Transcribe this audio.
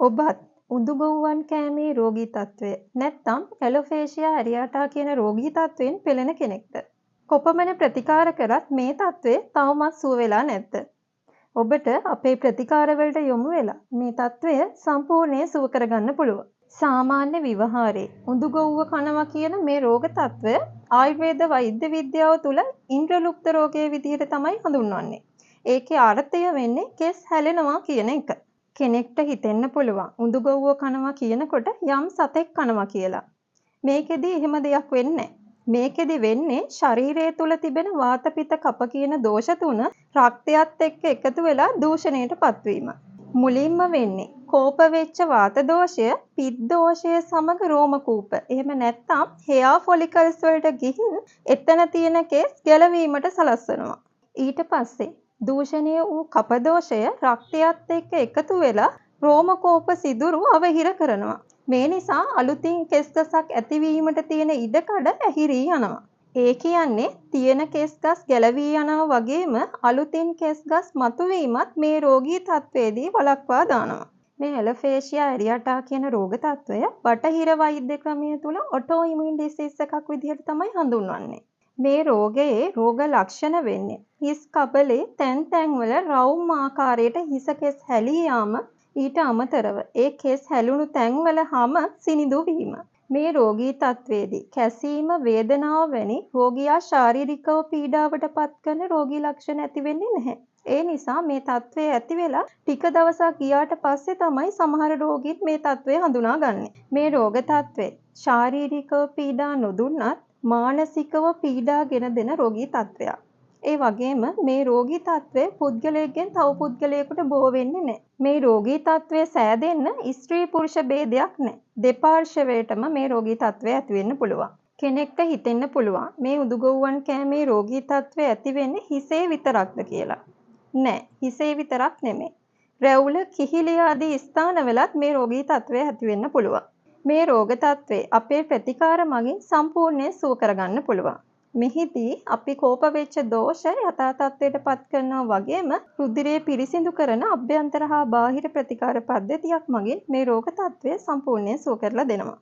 ඔබත් උදුගොව්වන් කෑමේ රෝගී තත්ත්වය නැත්නම් ඇලොෆේෂියා ඇරියාටා කියන රෝගී තත්ත්වයෙන් පෙළෙන කෙනෙක්ද? කොපමණ ප්‍රතිකාර කරත් මේ තත්ත්වය තවමත් සුව වෙලා නැද්ද? ඔබට අපේ ප්‍රතිකාරවලට යොමු වෙලා මේ තත්ත්වය සම්පූර්ණයෙන් සුව කරගන්න පුළුවන්. සාමාන්‍ය විවහාරයේ උදුගොව්ව කනවා කියන මේ රෝග තත්ත්වය ආයුර්වේද වෛද්‍ය විද්‍යාව තුළ ඉන්ද්‍රලුප්ත රෝගයේ විදිහට තමයි හඳුන්වන්නේ. ඒකේ අර්ථය වෙන්නේ කෙස් හැලෙනවා කියන එක. කෙනෙක්ට හිතෙන්න පුළුවන් උඳුගොව්ව කනවා කියනකොට යම් සතෙක් කනවා කියලා. මේකෙදි එහෙම දෙයක් වෙන්නේ මේකෙදි වෙන්නේ ශරීරය තුල තිබෙන වාත පිත කප කියන දෝෂ තුන රක්තයත් එක්ක එකතු වෙලා දූෂණයට පත්වීම. මුලින්ම වෙන්නේ කෝප වෙච්ච වාත දෝෂය පිත් දෝෂය සමග රෝම කූප. එහෙම නැත්නම් හෙයා ෆොලිකල්ස් වලට ගිහින් එතන තියෙන කෙස් ගැලවීමට සලස්වනවා. ඊට පස්සේ දූෂණය වූ කපදෝෂය රක්තයත් එක්ක එකතු වෙලා රෝමකෝප සිදුරු අවහිර කරනවා. මේ නිසා අලුතින් කෙස් ගසක් ඇතිවීමට තියෙන ඉඩකඩ ඇහිරී යනවා. ඒ කියන්නේ තියෙන කෙස් ගස් ගැලවී යනවා වගේම අලුතින් කෙස් ගස් මතුවීමත් මේ රෝගී තත්ත්වයේදී වළක්වා දානවා. මේ ඇලොෆේෂියා ඇරියාටා කියන රෝග තත්ත්වය බටහිර වෛද්‍ය ක්‍රමය තුල ඔටෝ ඉමුන් ඩිසීස් එකක් විදිහට තමයි හඳුන්වන්නේ. මේ රෝගයේ රෝග ලක්ෂණ වෙන්නේ හිස් කබලේ තැන් තැන්වල රවුම් ආකාරයට හිස කෙස් හැලී යාම ඊට අමතරව ඒ කෙස් හැලුණු තැන්වල හැම සිනිඳු වීම. මේ රෝගී තත්ත්වයේදී කැසීම වේදනාව වැනි රෝගියා ශාරීරිකව පීඩාවට පත් කරන රෝගී ලක්ෂණ ඇති වෙන්නේ නැහැ. ඒ නිසා මේ තත්ත්වය ඇති වෙලා ටික දවසක් ගියාට පස්සේ තමයි සමහර රෝගීන් මේ තත්ත්වය හඳුනාගන්නේ. මේ රෝග තත්ත්වය ශාරීරිකව පීඩා නොදුන්නත් මානසිකව පීඩා ගෙන දෙන රෝගී තත්ත්වයක්. ඒ වගේම මේ රෝගී තත්ත්වය පුද්ගලයෙක්ගෙන් තව පුද්ගලයෙකුට බෝ වෙන්නේ නැහැ. මේ රෝගී තත්ත්වය සෑදෙන්න ස්ත්‍රී පුරුෂ ભેදයක් නැහැ. දෙපාර්ශ්වයටම මේ රෝගී තත්ත්වය ඇති වෙන්න පුළුවන්. කෙනෙක්ට හිතෙන්න පුළුවන් මේ උදුගොව්වන් කෑමේ රෝගී තත්ත්වය ඇති වෙන්නේ හිසේ විතරක්ද කියලා. නෑ, හිසේ විතරක් නෙමෙයි. රැවුල, කිහිලි ආදී ස්ථානවලත් මේ රෝගී තත්ත්වය ඇති වෙන්න පුළුවන්. මේ රෝග තත්ත්වය අපේ ප්‍රතිකාර මගින් සම්පූර්ණයෙන් සුව කරගන්න පුළුවන්. මෙහිදී අපි කෝප වෙච්ච දෝෂ යථා තත්ත්වයට පත් කරනවා වගේම රුධිරය පිරිසිදු කරන අභ්‍යන්තර හා බාහිර ප්‍රතිකාර පද්ධතියක් මගින් මේ රෝග තත්ත්වය සම්පූර්ණයෙන් සුව කරලා දෙනවා.